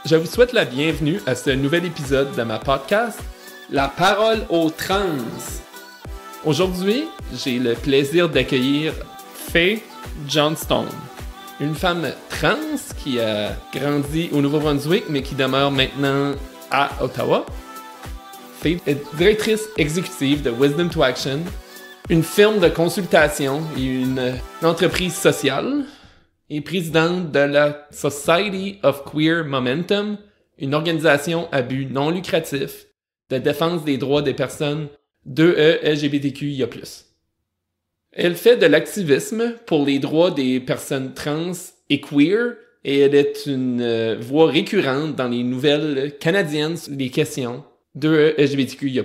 Je vous souhaite la bienvenue à ce nouvel épisode de ma podcast, La parole aux trans. Aujourd'hui, j'ai le plaisir d'accueillir Faye Johnstone, une femme trans qui a grandi au Nouveau-Brunswick mais qui demeure maintenant à Ottawa. Faye est directrice exécutive de Wisdom to Action, une firme de consultation et une entreprise sociale, et présidente de la Society of Queer Momentum, une organisation à but non lucratif de défense des droits des personnes LGBTQIA+. Elle fait de l'activisme pour les droits des personnes trans et queer, et elle est une voix récurrente dans les nouvelles canadiennes sur les questions LGBTQIA+.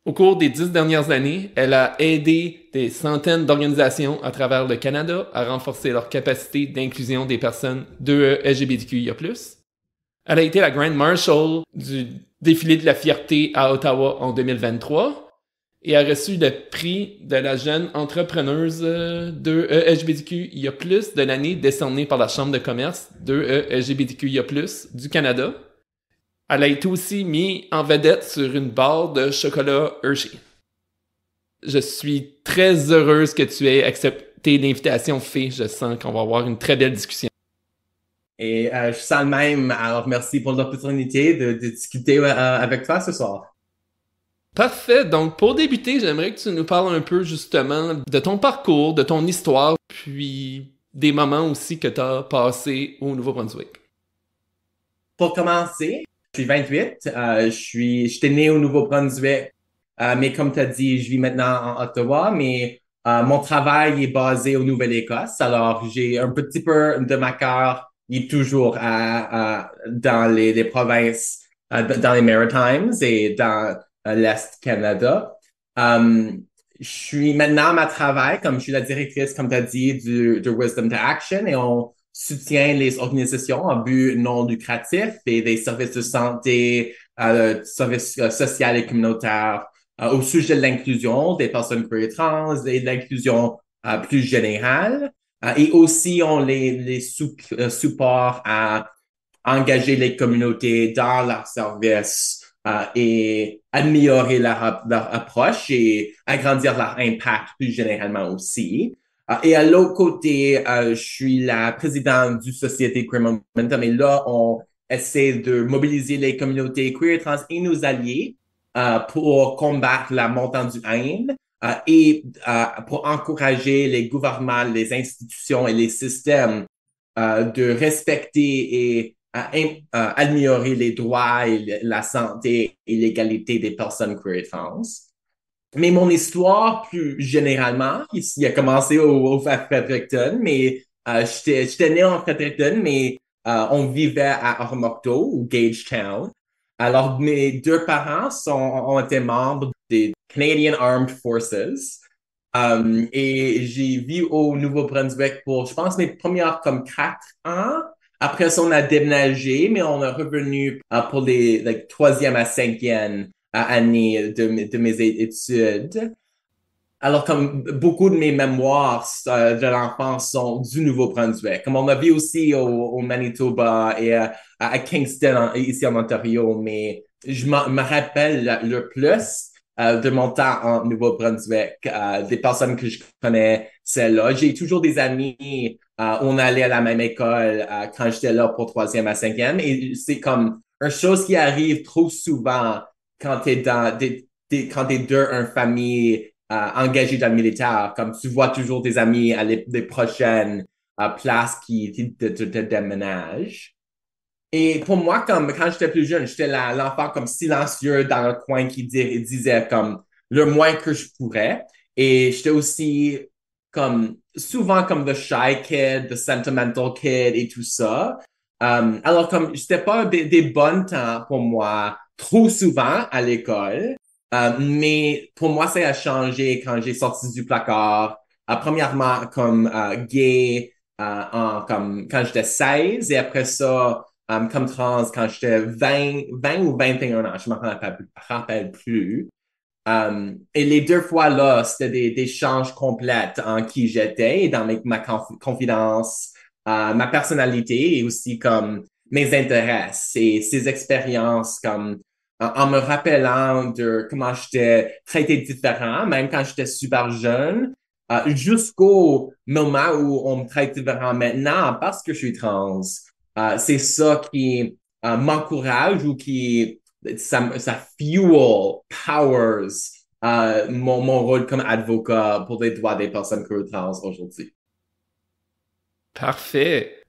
Au cours des 10 dernières années, elle a aidé des centaines d'organisations à travers le Canada à renforcer leur capacité d'inclusion des personnes LGBTQIA+. Elle a été la Grand Marshal du défilé de la fierté à Ottawa en 2023 et a reçu le prix de la jeune entrepreneuse LGBTQIA+, de l'année décerné par la Chambre de commerce LGBTQIA+, du Canada. Elle a été aussi mise en vedette sur une barre de chocolat Hershey. Je suis très heureuse que tu aies accepté l'invitation, Faye. Je sens qu'on va avoir une très belle discussion. Et je sens le même. Alors, merci pour l'opportunité de discuter avec toi ce soir. Parfait. Donc, pour débuter, j'aimerais que tu nous parles un peu justement de ton parcours, de ton histoire, puis des moments aussi que tu as passés au Nouveau-Brunswick. Pour commencer, je suis 28. J'étais né au Nouveau-Brunswick, mais comme tu as dit, je vis maintenant en Ottawa, mais mon travail est basé au Nouvelle-Écosse. Alors, j'ai un petit peu de ma cœur, il est toujours dans les provinces, dans les Maritimes et dans l'Est Canada. Je suis maintenant à ma travail, comme je suis la directrice, comme tu as dit, de Wisdom to Action, et on soutient les organisations à but non lucratif et des services de santé, services sociaux et communautaires au sujet de l'inclusion des personnes queer et trans et de l'inclusion plus générale. Et aussi, on les supporte à engager les communautés dans leurs services et améliorer leur approche et agrandir leur impact plus généralement aussi. Et à l'autre côté, je suis la présidente du Société Queer Momentum, et là, on essaie de mobiliser les communautés queer, trans et nos alliés pour combattre la montée du haine et pour encourager les gouvernements, les institutions et les systèmes de respecter et améliorer les droits et la santé et l'égalité des personnes queer et trans. Mais mon histoire, plus généralement, ici, a commencé au Fredericton, mais j'étais né en Fredericton, mais on vivait à Ormocto ou Gagetown. Alors, mes deux parents ont été membres des Canadian Armed Forces. Et j'ai vécu au Nouveau-Brunswick pour, je pense, mes premières comme 4 ans. Après ça, on a déménagé, mais on est revenu pour les troisième à cinquième année de mes études. Alors, comme beaucoup de mes mémoires de l'enfance sont du Nouveau-Brunswick. Comme on a vu aussi au Manitoba et à Kingston, ici en Ontario, mais je me rappelle le plus de mon temps en Nouveau-Brunswick, des personnes que je connais, celles-là. J'ai toujours des amis, on allait à la même école quand j'étais là pour troisième à cinquième, et c'est comme une chose qui arrive trop souvent quand t'es quand t'es une famille engagée dans le militaire, comme tu vois toujours tes amis à les prochaines places qui te déménagent. Et pour moi, comme quand j'étais plus jeune, j'étais l'enfant comme silencieux dans le coin qui disait comme le moins que je pourrais. Et j'étais aussi comme souvent comme the shy kid, the sentimental kid et tout ça. Alors comme c'était pas des bons temps pour moi trop souvent à l'école. Mais pour moi, ça a changé quand j'ai sorti du placard. Premièrement, comme gay, comme quand j'étais 16, et après ça, comme trans quand j'étais 20 ou 21 ans, je ne me rappelle plus. Et les deux fois là, c'était des changes complètes en qui j'étais et dans ma confidence, ma personnalité et aussi comme mes intérêts, ces expériences comme en me rappelant de comment j'étais traité différent, même quand j'étais super jeune, jusqu'au moment où on me traite différent maintenant parce que je suis trans. C'est ça qui m'encourage ou qui ça fuel, powers mon rôle comme avocat pour les droits des personnes queer trans aujourd'hui. Parfait.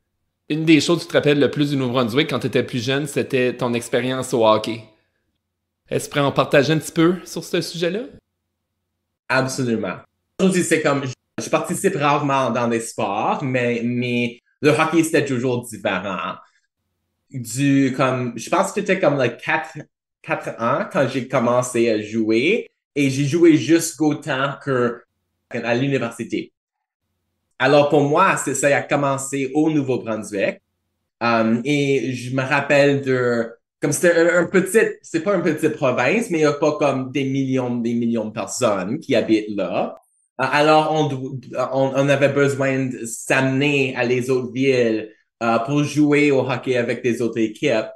Une des choses que tu te rappelles le plus du Nouveau-Brunswick quand tu étais plus jeune, c'était ton expérience au hockey. Est-ce que tu pourrais en partager un petit peu sur ce sujet-là? Absolument. Aujourd'hui, c'est comme, je participe rarement dans des sports, mais le hockey, c'était toujours différent. Je pense que c'était comme like 4 ans quand j'ai commencé à jouer et j'ai joué jusqu'au temps à l'université. Alors pour moi, ça a commencé au Nouveau-Brunswick. Et je me rappelle comme c'était c'est pas une petite province, mais il n'y a pas comme des millions de personnes qui habitent là. Alors, on avait besoin de s'amener à les autres villes pour jouer au hockey avec des autres équipes.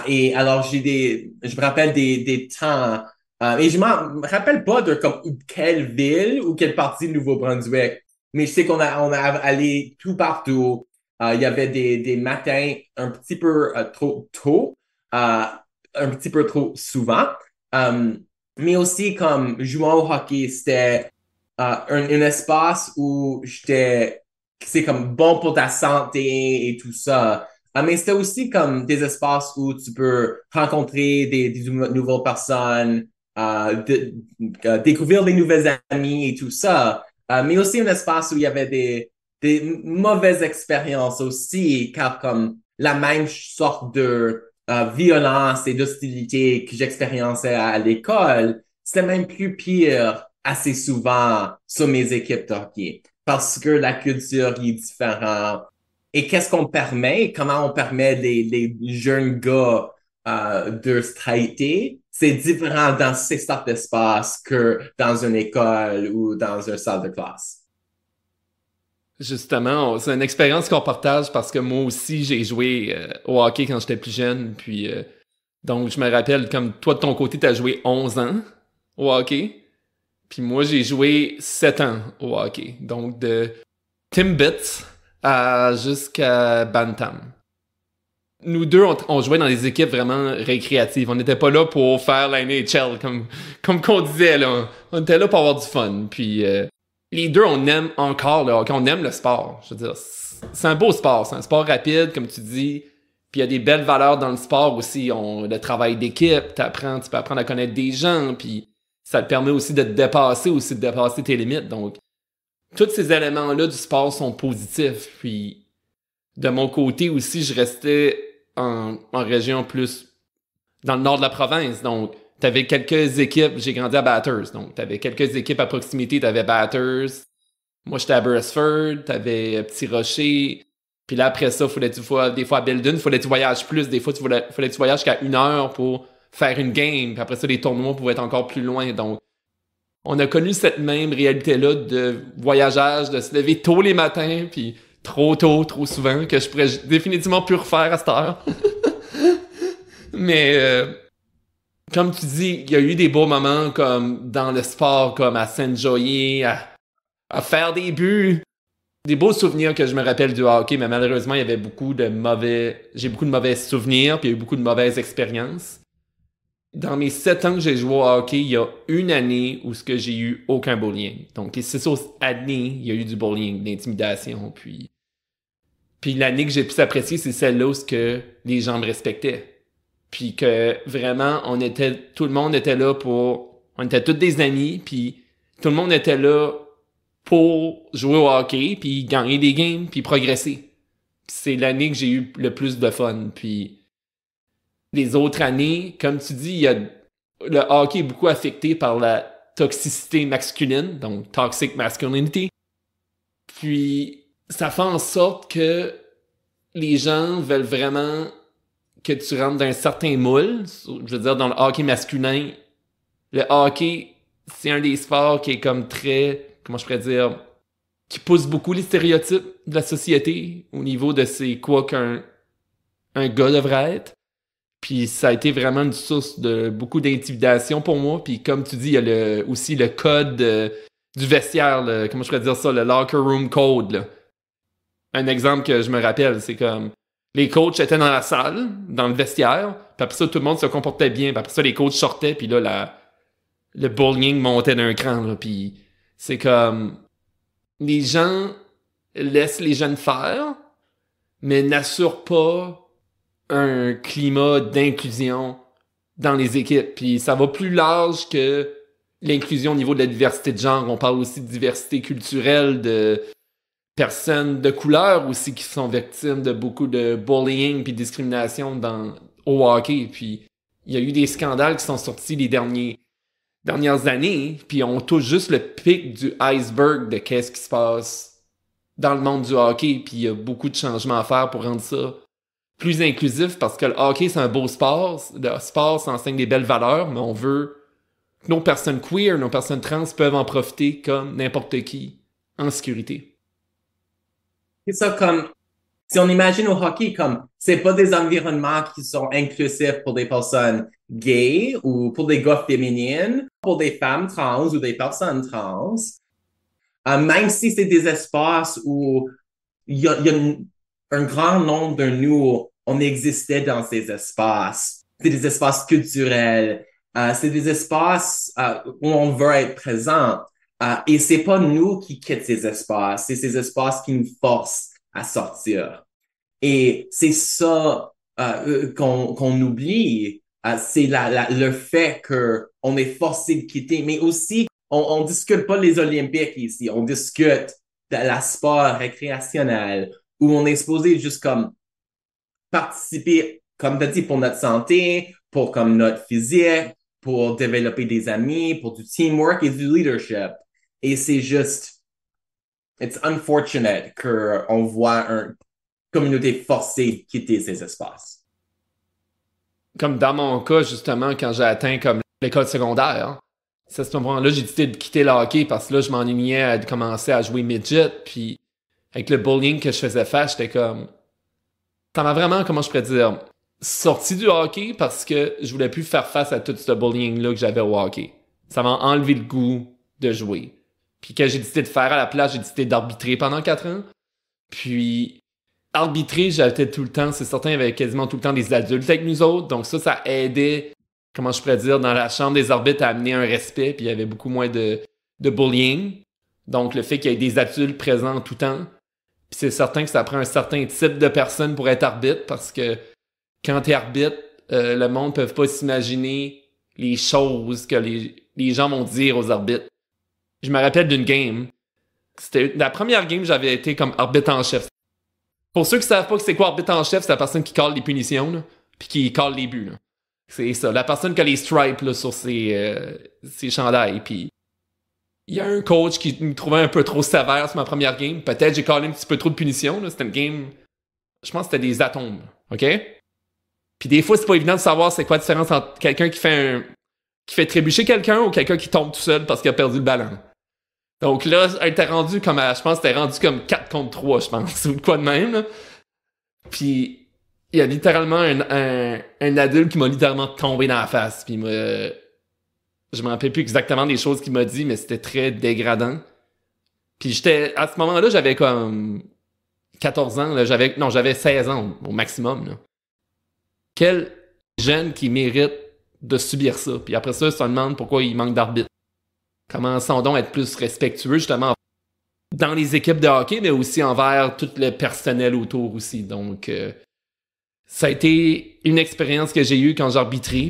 Et alors, je me rappelle des temps, et je me rappelle pas de comme quelle ville ou quelle partie du Nouveau-Brunswick, mais je sais on a allé tout partout. Il y avait des matins un petit peu trop tôt, un petit peu trop souvent. Euh, mais aussi comme jouant au hockey, c'était un espace où c'est comme bon pour ta santé et tout ça. Mais c'était aussi comme des espaces où tu peux rencontrer des nouvelles personnes, découvrir des nouvelles amis et tout ça. Mais aussi un espace où il y avait des mauvaises expériences aussi, car comme la même sorte de violence et d'hostilité que j'expériençais à l'école, c'était même plus pire assez souvent sur mes équipes de hockey parce que la culture est différente. Et qu'est-ce qu'on permet, comment on permet les jeunes gars de se traiter, c'est différent dans ces sortes d'espaces que dans une école ou dans une salle de classe. Justement, c'est une expérience qu'on partage parce que moi aussi, j'ai joué au hockey quand j'étais plus jeune. Puis, donc, je me rappelle, comme toi, de ton côté, t'as joué 11 ans au hockey. Puis moi, j'ai joué 7 ans au hockey. Donc, de Timbits jusqu'à Bantam. Nous deux, on jouait dans des équipes vraiment récréatives. On n'était pas là pour faire la NHL, comme qu'on disait, là. On était là pour avoir du fun. Puis... les deux, on aime encore le hockey, on aime le sport. Je veux dire, c'est un beau sport, c'est un sport rapide, comme tu dis. Puis il y a des belles valeurs dans le sport aussi. Le travail d'équipe, tu peux apprendre à connaître des gens, puis ça te permet aussi de te dépasser, aussi de dépasser tes limites. Donc, tous ces éléments-là du sport sont positifs. Puis, de mon côté aussi, je restais en région plus dans le nord de la province. Donc, t'avais quelques équipes, j'ai grandi à Bathurst, donc t'avais quelques équipes à proximité, t'avais Bathurst, moi j'étais à Beresford, t'avais Petit Rocher, puis là après ça, des fois à Belledune, fallait que tu voyages plus, des fois fallait que tu voyages jusqu'à 1 heure pour faire une game, puis après ça les tournois pouvaient être encore plus loin, donc on a connu cette même réalité-là de voyageage, de se lever tôt les matins, puis trop tôt, trop souvent, que je pourrais définitivement plus refaire à cette heure. Mais... comme tu dis, il y a eu des beaux moments comme dans le sport, comme à s'enjoyer, à faire des buts. Des beaux souvenirs que je me rappelle du hockey, mais malheureusement, il y avait j'ai beaucoup de mauvais souvenirs, puis il y a eu beaucoup de mauvaises expériences. Dans mes 7 ans que j'ai joué au hockey, il y a une année où j'ai eu aucun bullying. Donc, les 6 autres années, il y a eu du bullying, de l'intimidation, puis l'année que j'ai pu apprécier, c'est celle-là où les gens me respectaient. Puis que vraiment, tout le monde était là on était tous des amis, puis tout le monde était là pour jouer au hockey, puis gagner des games, puis progresser. Puis c'est l'année que j'ai eu le plus de fun. Puis les autres années, comme tu dis, le hockey est beaucoup affecté par la toxicité masculine, donc toxic masculinity. Puis ça fait en sorte que les gens veulent vraiment que tu rentres dans un certain moule. Je veux dire, dans le hockey masculin, le hockey, c'est un des sports qui est comme très, comment je pourrais dire, qui pousse beaucoup les stéréotypes de la société au niveau de c'est quoi un gars devrait être. Puis ça a été vraiment une source de beaucoup d'intimidation pour moi. Puis comme tu dis, il y a aussi le code du vestiaire, comment je pourrais dire ça, le locker room code. Là. Un exemple que je me rappelle, c'est comme les coachs étaient dans la salle, dans le vestiaire, puis après ça, tout le monde se comportait bien. Puis après ça, les coachs sortaient, puis là, le bullying montait d'un cran. Là, puis c'est comme les gens laissent les jeunes faire, mais n'assurent pas un climat d'inclusion dans les équipes. Puis ça va plus large que l'inclusion au niveau de la diversité de genre. On parle aussi de diversité culturelle, de personnes de couleur aussi qui sont victimes de beaucoup de bullying puis discrimination au hockey. Puis il y a eu des scandales qui sont sortis les dernières années, puis on touche juste le pic du iceberg de qu'est-ce qui se passe dans le monde du hockey. Puis il y a beaucoup de changements à faire pour rendre ça plus inclusif, parce que le hockey, c'est un beau sport. Le sport, ça enseigne des belles valeurs, mais on veut que nos personnes queer, nos personnes trans peuvent en profiter comme n'importe qui en sécurité. C'est ça comme, si on imagine au hockey comme, c'est pas des environnements qui sont inclusifs pour des personnes gays ou pour des gars féminines, pour des femmes trans ou des personnes trans. Même si c'est des espaces où il y a un grand nombre de nous, on existait dans ces espaces. C'est des espaces culturels. C'est des espaces où on veut être présent. Et c'est pas nous qui quittent ces espaces. C'est ces espaces qui nous forcent à sortir. Et c'est ça qu'on oublie. C'est le fait qu'on est forcé de quitter. Mais aussi, on discute pas les Olympiques ici. On discute de la sport récréationnel où on est supposé juste comme participer, comme tu as dit, pour notre santé, pour comme notre physique, pour développer des amis, pour du teamwork et du leadership. Et c'est juste, it's unfortunate qu'on voit une communauté forcée quitter ces espaces. Comme dans mon cas, justement, quand j'ai atteint comme l'école secondaire, hein, c'est à ce moment-là, j'ai décidé de quitter le hockey parce que là, je m'ennuyais à commencer à jouer midget, puis avec le bullying que je faisais face, j'étais comme... Ça m'a vraiment, comment je pourrais dire, sorti du hockey parce que je voulais plus faire face à tout ce bullying-là que j'avais au hockey. Ça m'a enlevé le goût de jouer. Puis quand j'ai décidé de faire à la place, j'ai décidé d'arbitrer pendant 4 ans. Puis arbitrer, j'avais tout le temps, c'est certain, il y avait quasiment tout le temps des adultes avec nous autres. Donc ça aidait, comment je pourrais dire, dans la chambre des arbitres à amener un respect. Puis il y avait beaucoup moins de bullying. Donc le fait qu'il y ait des adultes présents tout le temps. Puis c'est certain que ça prend un certain type de personne pour être arbitre parce que quand t'es arbitre, le monde ne peut pas s'imaginer les choses que les gens vont dire aux arbitres. Je me rappelle d'une game. C'était la première game, j'avais été comme arbitre en chef. Pour ceux qui savent pas que c'est quoi arbitre en chef, c'est la personne qui cale les punitions, là, puis qui cale les buts. Là. C'est ça, la personne qui a les stripes là, sur ses chandails. Puis il y a un coach qui me trouvait un peu trop sévère sur ma première game. Peut-être j'ai calé un petit peu trop de punitions. Là. C'était une game, je pense que c'était des atomes. OK? Puis des fois, c'est pas évident de savoir c'est quoi la différence entre quelqu'un qui fait trébucher quelqu'un ou quelqu'un qui tombe tout seul parce qu'il a perdu le ballon. Donc là, elle était rendue comme, je pense, c'était rendu comme 4 contre 3, je pense, ou quoi de même. Là. Puis il y a littéralement un adulte qui m'a littéralement tombé dans la face. Puis je me rappelle plus exactement des choses qu'il m'a dit, mais c'était très dégradant. Puis à ce moment-là, j'avais comme 14 ans, là, j'avais 16 ans au maximum. Là. Quel jeune qui mérite de subir ça? Puis après ça, se demande pourquoi il manque d'arbitre. Commençons donc à être plus respectueux, justement, dans les équipes de hockey, mais aussi envers tout le personnel autour aussi. Donc, ça a été une expérience que j'ai eue quand j'arbitrais.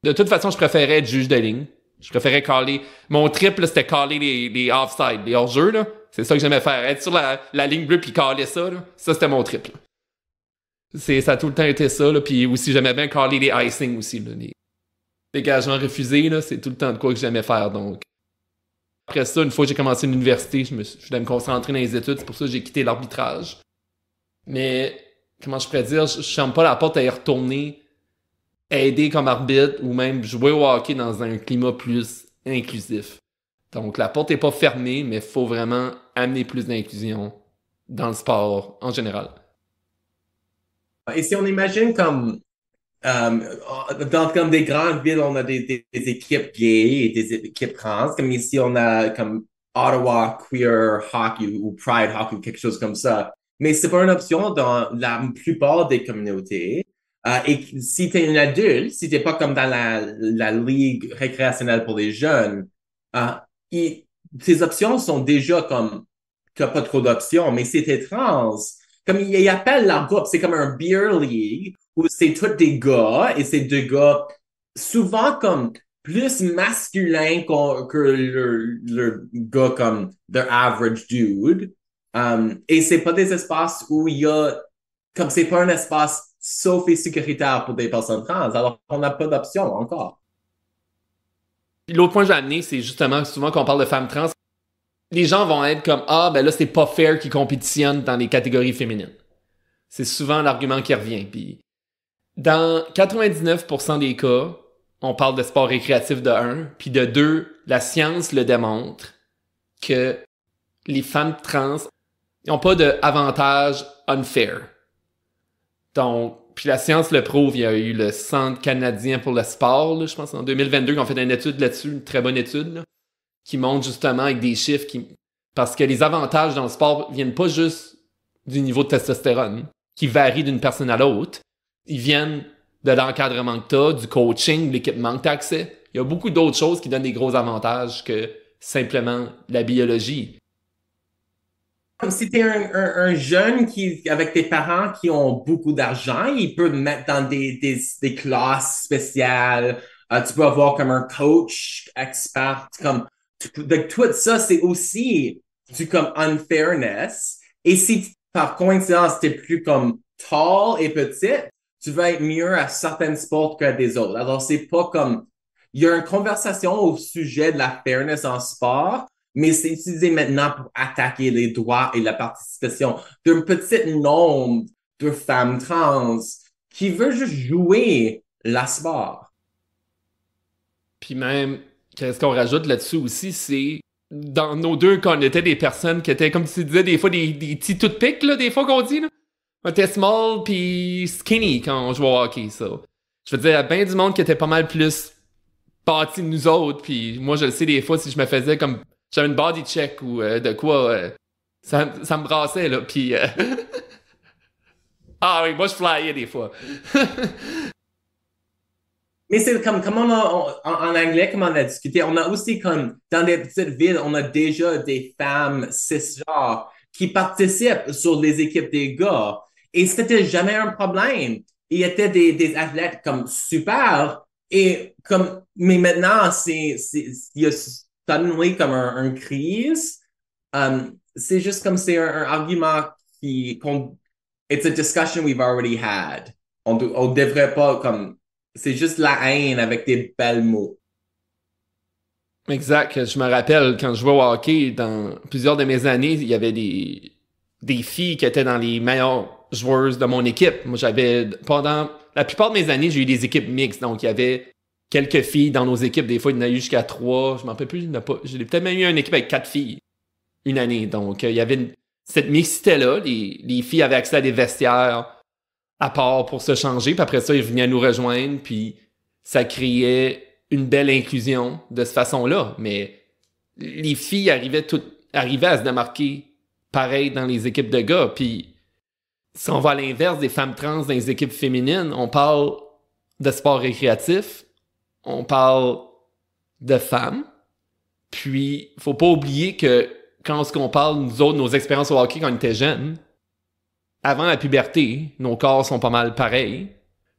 De toute façon, je préférais être juge de ligne. Je préférais caller. Mon trip, là, c'était caller les offside, les hors-jeux, là. C'est ça que j'aimais faire. Être sur la ligne bleue puis caller ça, là. Ça, c'était mon trip, là. Ça a tout le temps été ça, là. Puis aussi, j'aimais bien caller les icing aussi, là. Les dégagements refusés, là. C'est tout le temps de quoi que j'aimais faire, donc. Après ça, une fois que j'ai commencé l'université, je voulais me concentrer dans les études. C'est pour ça que j'ai quitté l'arbitrage. Mais, comment je pourrais dire, je ferme pas la porte à y retourner, aider comme arbitre ou même jouer au hockey dans un climat plus inclusif. Donc, la porte est pas fermée, mais il faut vraiment amener plus d'inclusion dans le sport en général. Et si on imagine comme des grandes villes, on a des équipes gays et des équipes trans. Comme ici, on a comme Ottawa Queer Hockey ou Pride Hockey ou quelque chose comme ça. Mais c'est pas une option dans la plupart des communautés. Et si tu es un adulte, si t'es pas comme dans la ligue récréationnelle pour les jeunes, euh, tes options sont déjà comme, t'as pas trop d'options. Mais si t'es trans, comme ils appellent leur groupe, c'est comme un beer league où c'est tous des gars et c'est deux gars souvent comme plus masculins que le gars comme the average dude. Et c'est pas des espaces où il y a, comme c'est pas un espace sauf et sécuritaire pour des personnes trans, alors on n'a pas d'option encore. Puis l'autre point que j'ai amené, c'est justement souvent qu'on parle de femmes trans, les gens vont être comme ah ben là c'est pas fair qu'ils compétitionnent dans les catégories féminines. C'est souvent l'argument qui revient. Puis dans 99% des cas, on parle de sport récréatif de 1, puis de 2, la science le démontre que les femmes trans n'ont pas d'avantage unfair. Donc, puis la science le prouve, il y a eu le Centre canadien pour le sport, là, je pense en 2022, qui ont fait une étude là-dessus, une très bonne étude, là, qui montre justement avec des chiffres parce que les avantages dans le sport viennent pas juste du niveau de testostérone, qui varie d'une personne à l'autre. Ils viennent de l'encadrement que t'as, du coaching, de l'équipement que t'as accès. Il y a beaucoup d'autres choses qui donnent des gros avantages que simplement la biologie. Comme si tu es un jeune avec tes parents qui ont beaucoup d'argent, ils peuvent te mettre dans des classes spéciales. Tu peux avoir comme un coach expert. Donc, tout ça, c'est aussi du comme unfairness. Et si par coïncidence, tu es plus comme tall et petite, tu vas être mieux à certains sports que des autres. Alors, c'est pas comme... Il y a une conversation au sujet de la fairness en sport, mais c'est utilisé maintenant pour attaquer les droits et la participation d'un petit nombre de femmes trans qui veulent juste jouer la sport. Puis même, qu'est-ce qu'on rajoute là-dessus aussi, c'est dans nos deux cas, on était des personnes qui étaient, comme tu disais, des fois des petits toothpicks, là, des fois qu'on dit, là. On était small puis skinny quand on jouait au hockey, ça. Je veux dire, il y a bien du monde qui était pas mal plus bâti de nous autres, puis moi, je le sais, des fois, si je me faisais comme... J'avais une body check ou de quoi... ça me brassait, là, puis... Ah oui, moi, je flyais des fois. Mais c'est comme en anglais, comme on a discuté, on a aussi comme dans des petites villes, on a déjà des femmes cisgenres qui participent sur les équipes des gars. Et c'était jamais un problème. Il y était des athlètes comme super. Et comme, mais maintenant, il y a suddenly comme un crise. C'est juste comme c'est un argument it's a discussion we've already had. On devrait pas comme, c'est juste la haine avec des belles mots. Exact. Je me rappelle, quand je jouais au hockey, dans plusieurs de mes années, il y avait des filles qui étaient dans les meilleures joueuses de mon équipe. Moi, pendant la plupart de mes années, j'ai eu des équipes mixtes. Donc, il y avait quelques filles dans nos équipes. Des fois, il y en a eu jusqu'à 3. Je m'en rappelle plus. J'ai peut-être même eu une équipe avec 4 filles une année. Donc, il y avait cette mixité-là. Les filles avaient accès à des vestiaires à part pour se changer. Puis après ça, ils venaient nous rejoindre. Puis ça créait une belle inclusion de cette façon-là. Mais les filles arrivaient à se démarquer pareil dans les équipes de gars. Puis si on va à l'inverse des femmes trans dans les équipes féminines, on parle de sport récréatif, on parle de femmes. Puis, faut pas oublier que quand on parle, nous autres, nos expériences au hockey quand on était jeunes, avant la puberté, nos corps sont pas mal pareils.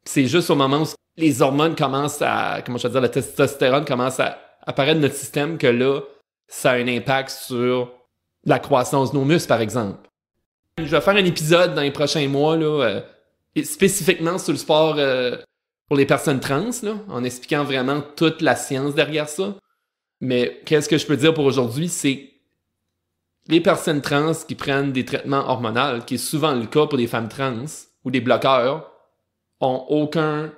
Puis c'est juste au moment où les hormones commencent à, comment je veux dire, la testostérone commence à apparaître dans notre système que là, ça a un impact sur la croissance de nos muscles, par exemple. Je vais faire un épisode dans les prochains mois, là, spécifiquement sur le sport pour les personnes trans, là, en expliquant vraiment toute la science derrière ça. Mais qu'est-ce que je peux dire pour aujourd'hui, c'est les personnes trans qui prennent des traitements hormonaux, qui est souvent le cas pour des femmes trans ou des bloqueurs, ont aucun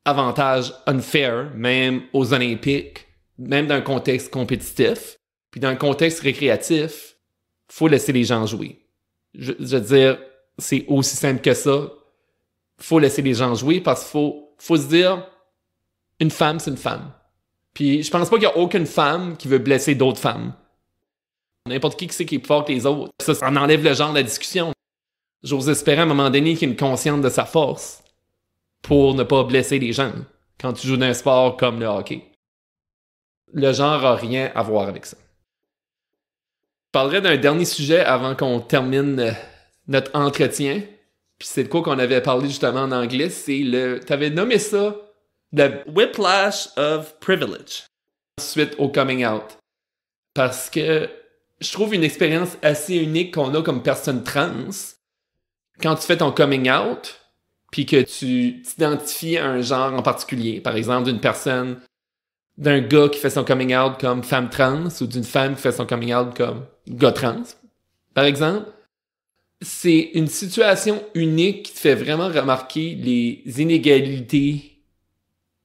avantage unfair, même aux Olympiques, même dans un contexte compétitif. Puis dans un contexte récréatif, faut laisser les gens jouer. Je veux dire, c'est aussi simple que ça. faut laisser les gens jouer parce qu'il faut se dire, une femme, c'est une femme. Puis je pense pas qu'il y a aucune femme qui veut blesser d'autres femmes. N'importe qui sait qui est plus fort que les autres. Ça en enlève le genre de la discussion. J'ose espérer à un moment donné qu'il y ait une conscience de sa force pour ne pas blesser les gens quand tu joues dans un sport comme le hockey. Le genre a rien à voir avec ça. Je parlerai d'un dernier sujet avant qu'on termine notre entretien. Puis c'est de quoi qu'on avait parlé justement en anglais. T'avais nommé ça The Whiplash of Privilege. Suite au coming out. Parce que je trouve une expérience assez unique qu'on a comme personne trans. Quand tu fais ton coming out, puis que tu t'identifies à un genre en particulier, par exemple d'un gars qui fait son coming out comme femme trans ou d'une femme qui fait son coming out comme gars trans, par exemple, c'est une situation unique qui te fait vraiment remarquer les inégalités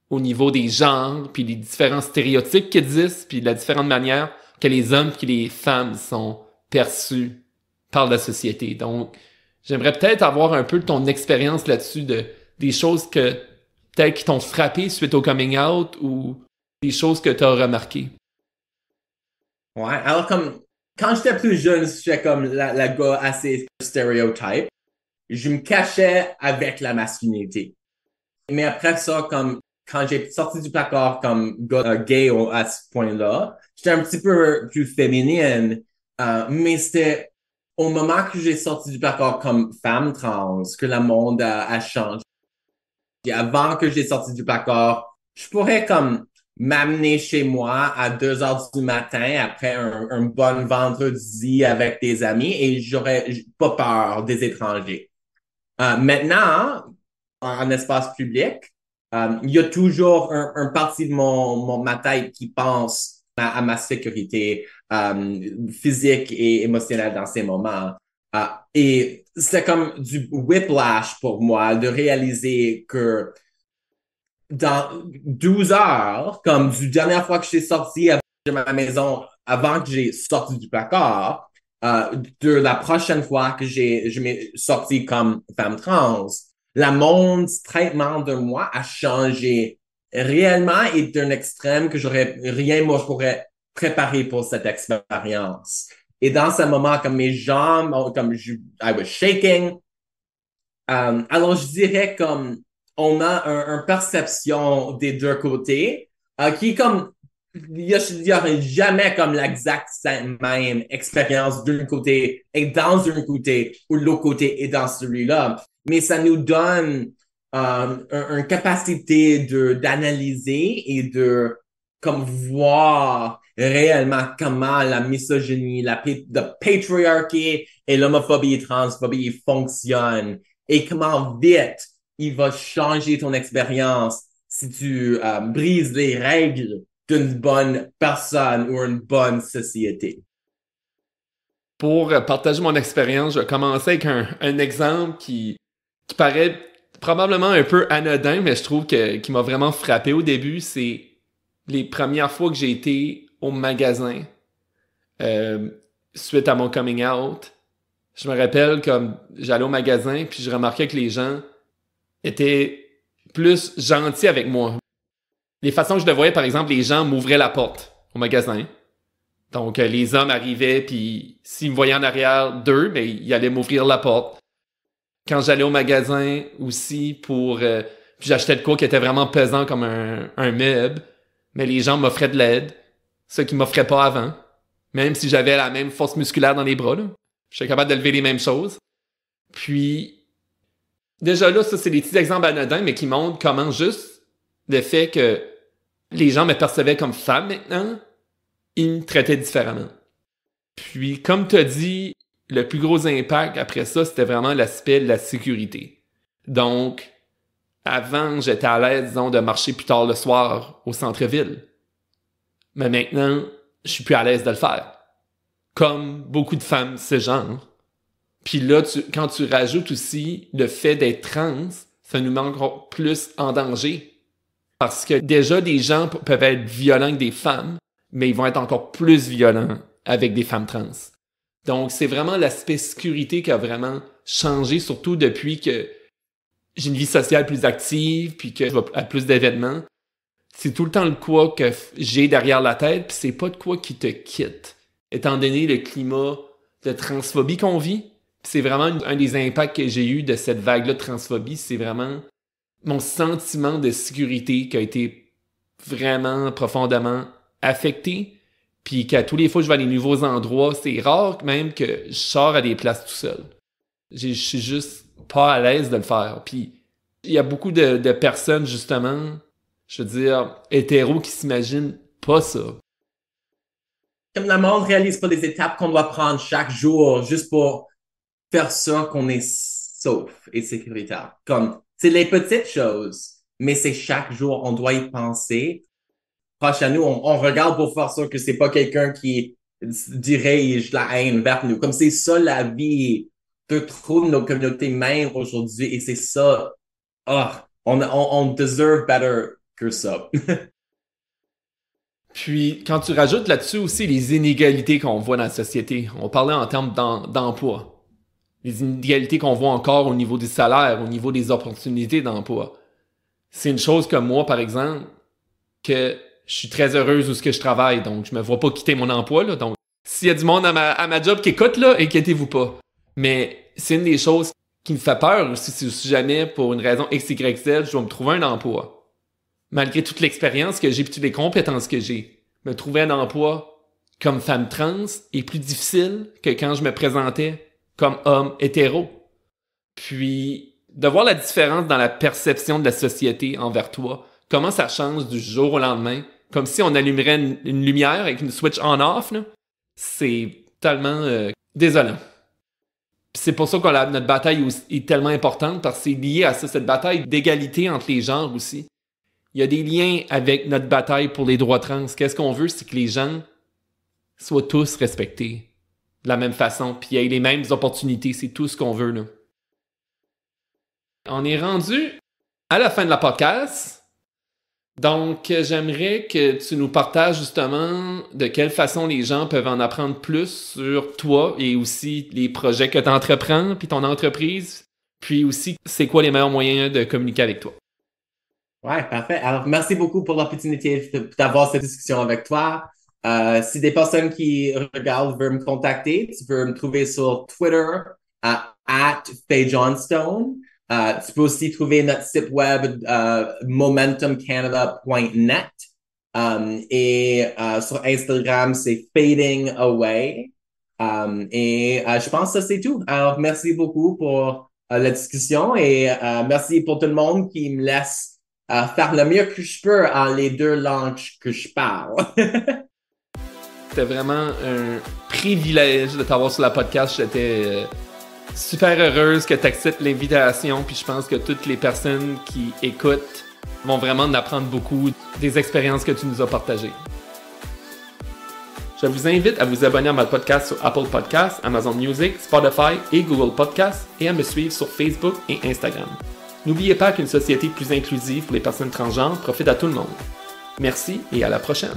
au niveau des genres, puis les différents stéréotypes qui existent, puis la différente manière que les hommes et les femmes sont perçus par la société. Donc, j'aimerais peut-être avoir un peu ton expérience là-dessus des choses que peut-être qui t'ont frappé suite au coming out ou des choses que tu as remarquées. Ouais, alors comme quand j'étais plus jeune, j'étais comme la gars assez stéréotype. Je me cachais avec la masculinité. Mais après ça, comme quand j'ai sorti du placard comme gars gay à ce point-là, j'étais un petit peu plus féminine. Mais c'était au moment que j'ai sorti du placard comme femme trans que le monde a changé. Et avant que j'ai sorti du placard, je pourrais comme m'amener chez moi à 2 heures du matin après un bon vendredi avec des amis et j'aurais pas peur des étrangers. Maintenant, en espace public, il y a toujours un parti de ma tête qui pense à ma sécurité physique et émotionnelle dans ces moments. Et c'est comme du whiplash pour moi de réaliser que dans 12 heures, comme du dernière fois que j'ai sorti de ma maison avant que j'ai sorti du placard, de la prochaine fois que je m'ai sorti comme femme trans, le traitement de moi a changé réellement et d'un extrême que moi, je pourrais préparer pour cette expérience. Et dans ce moment, comme mes jambes, I was shaking. Alors, je dirais comme on a une perception des deux côtés qui est comme il y aurait jamais comme l'exact même expérience d'un côté et dans un côté ou l'autre côté et dans celui-là. Mais ça nous donne une capacité d'analyser et de comme voir réellement comment la misogynie, le patriarcat et l'homophobie et transphobie fonctionnent et comment vite il va changer ton expérience si tu brises les règles d'une bonne personne ou une bonne société. Pour partager mon expérience, je vais commencer avec un exemple qui paraît probablement un peu anodin, mais je trouve qui m'a vraiment frappé au début. C'est les premières fois que j'ai été au magasin suite à mon coming out. Je me rappelle comme j'allais au magasin puis je remarquais que les gens étaient plus gentils avec moi. Les façons que je le voyais, par exemple, les gens m'ouvraient la porte au magasin. Donc, les hommes arrivaient, puis s'ils me voyaient en arrière d'eux, ben, ils allaient m'ouvrir la porte. Quand j'allais au magasin aussi puis j'achetais de quoi qui était vraiment pesant comme un meuble, mais les gens m'offraient de l'aide, ce qu'ils m'offraient pas avant. Même si j'avais la même force musculaire dans les bras, là. J'étais capable de lever les mêmes choses. Puis, déjà là, ça, c'est des petits exemples anodins, mais qui montrent comment juste le fait que les gens me percevaient comme femme maintenant, ils me traitaient différemment. Puis, comme tu as dit, le plus gros impact après ça, c'était vraiment l'aspect de la sécurité. Donc, avant, j'étais à l'aise, disons, de marcher plus tard le soir au centre-ville. Mais maintenant, je suis plus à l'aise de le faire. Comme beaucoup de femmes cisgenres. Puis là, quand tu rajoutes aussi le fait d'être trans, ça nous met encore plus en danger. Parce que déjà, des gens peuvent être violents avec des femmes, mais ils vont être encore plus violents avec des femmes trans. Donc, c'est vraiment l'aspect sécurité qui a vraiment changé, surtout depuis que j'ai une vie sociale plus active, puis que je vais à plus d'événements, c'est tout le temps le quoi que j'ai derrière la tête, puis c'est pas de quoi qui te quitte. Étant donné le climat de transphobie qu'on vit, c'est vraiment un des impacts que j'ai eu de cette vague-là de transphobie, c'est vraiment mon sentiment de sécurité qui a été vraiment profondément affecté, puis qu'à tous les fois que je vais à des nouveaux endroits, c'est rare même que je sors à des places tout seul. Je suis juste pas à l'aise de le faire. Puis il y a beaucoup de personnes, justement, je veux dire, hétéros qui s'imaginent pas ça. Comme le monde réalise pas les étapes qu'on doit prendre chaque jour juste pour faire ça qu'on est sauf et sécuritaire. Comme, c'est les petites choses, mais c'est chaque jour, on doit y penser. Proche à nous, on regarde pour faire ça que c'est pas quelqu'un qui dirige la haine vers nous. Comme c'est ça la vie de trop de nos communautés même aujourd'hui et c'est ça. On deserve better que ça. Puis, quand tu rajoutes là-dessus aussi les inégalités qu'on voit dans la société, on parlait en termes d'emploi. Les inégalités qu'on voit encore au niveau des salaires, au niveau des opportunités d'emploi. C'est une chose comme moi, par exemple, que je suis très heureuse où ce que je travaille, donc je me vois pas quitter mon emploi, là. Donc, s'il y a du monde à ma job qui écoute, là, inquiétez-vous pas. Mais c'est une des choses qui me fait peur aussi, si jamais, pour une raison X, Y, Z, je dois me trouver un emploi. Malgré toute l'expérience que j'ai et toutes les compétences que j'ai, me trouver un emploi comme femme trans est plus difficile que quand je me présentais comme homme hétéro. Puis, de voir la différence dans la perception de la société envers toi, comment ça change du jour au lendemain, comme si on allumerait une lumière avec une switch on-off, là, c'est tellement désolant. Puis c'est pour ça que notre bataille est tellement importante, parce que c'est lié à ça, cette bataille d'égalité entre les genres aussi. Il y a des liens avec notre bataille pour les droits trans. Qu'est-ce qu'on veut, c'est que les gens soient tous respectés de la même façon, puis aient les mêmes opportunités. C'est tout ce qu'on veut, là. On est rendu à la fin de la podcast. Donc, j'aimerais que tu nous partages justement de quelle façon les gens peuvent en apprendre plus sur toi et aussi les projets que tu entreprends, puis ton entreprise, puis aussi c'est quoi les meilleurs moyens de communiquer avec toi. Ouais, parfait. Alors, merci beaucoup pour l'opportunité d'avoir cette discussion avec toi. Si des personnes qui regardent veulent me contacter, tu peux me trouver sur Twitter à @FayeJohnstone. Tu peux aussi trouver notre site web momentumcanada.net et sur Instagram, c'est Fading Away. Je pense que ça, c'est tout. Alors, merci beaucoup pour la discussion et merci pour tout le monde qui me laisse faire le mieux que je peux en les deux langues que je parle. C'était vraiment un privilège de t'avoir sur la podcast. J'étais super heureuse que tu acceptes l'invitation, puis je pense que toutes les personnes qui écoutent vont vraiment en apprendre beaucoup des expériences que tu nous as partagées. Je vous invite à vous abonner à mon podcast sur Apple Podcasts, Amazon Music, Spotify et Google Podcasts et à me suivre sur Facebook et Instagram. N'oubliez pas qu'une société plus inclusive pour les personnes transgenres profite à tout le monde. Merci et à la prochaine.